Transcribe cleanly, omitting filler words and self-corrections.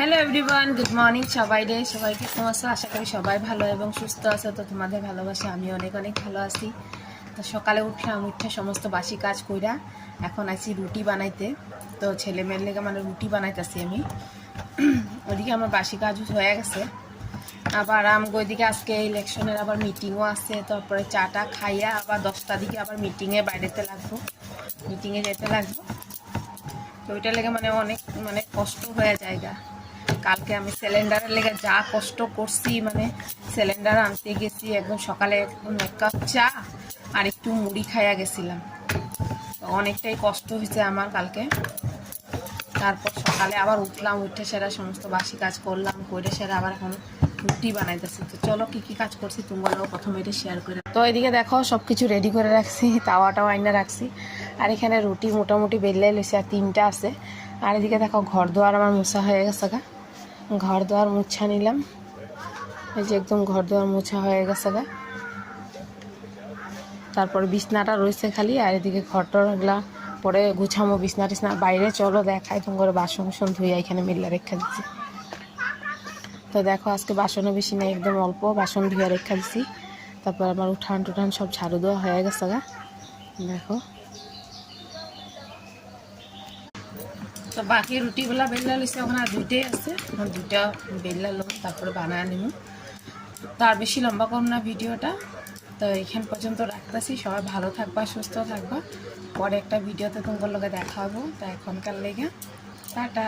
Hello everyone, good morning সবাইকে কেমন আছো? আশা করি সবাই ভালো এবং সুস্থ আছে। তো তোমাদের ভালোবাসা আমি অনেক অনেক ভালো আছি। তো সকালে উঠে সমস্ত বাসি কাজ কইরা এখন আছি রুটি বানাইতে। তো ছেলে মেয়ের লেগে মানে রুটি বানাইতেছি আমি। ওইদিকে আমার বাসি কাজ হয়ে গেছে। আবার ওইদিকে আজকে ইলেকশনের আবার মিটিংও আছে। তারপরে চাটা খাইয়া আবার 10টার দিকে আবার মিটিংয়ে মিটিংয়ে যেতে লাগবো। তো ওইটার লেগে মানে অনেক কষ্ট হয়ে জায়গা। কালকে আমি সিলিন্ডারের লেগে যা কষ্ট করছি, মানে সিলিন্ডার আনতে গেছি একদম সকালে, একদম 1 কাপ চা আর একটু মুড়ি খাইয়া গেছিলাম। অনেকটাই কষ্ট হয়েছে আমার কালকে। তারপর সকালে আবার উঠে সেরা সমস্ত বাসি কাজ করলাম, করে সেরা আবার এখন রুটি বানাইতেছি। তো চলো কি কি কাজ করছি তোমরাও প্রথমে এটা শেয়ার করে। তো এদিকে দেখো সব কিছু রেডি করে রাখছি, তাওয়াটাও আইনা রাখছি। আর এখানে রুটি মোটামুটি বেললে লইছে, আর 3টা আছে। আর এদিকে দেখো ঘর দোয়ার আমার মোছা হয়ে গেছে গা। ঘর দোয়ার মুছা নিলাম, এই যে একদম ঘর দোয়ার মুছা হয়ে গেছে গা। তারপরে বিছনাটা রয়েছে খালি, আর এদিকে ঘরটরগুলা পরে গুছামো। বিছনা টিছনা বাইরে চলো দেখাই তোমার। বাসন কুসন ধুইয়া এখানে মেলা রেখা দিচ্ছি। তো দেখো আজকে বাসনও বেশি নেই, একদম অল্প বাসন ধুয়ে রেখা দিচ্ছি। তারপর আমার উঠান টুঠান সব ঝাড়ু দেওয়া হয়ে গেছে গা। দেখো তো বাকি রুটিগুলা বেললা লইছে, ওখানে আর 2টাই আছে। এখন 2টা বেললা লোক তারপরে বানায় নিব। তো আর বেশি লম্বা করব না ভিডিওটা। তো এখান পর্যন্ত রাখতেছি। সবাই ভালো থাকবা, সুস্থ থাকবা। পরে একটা ভিডিওতে তোমার লগে দেখা হবো। তো এখনকার লেগে টাটা।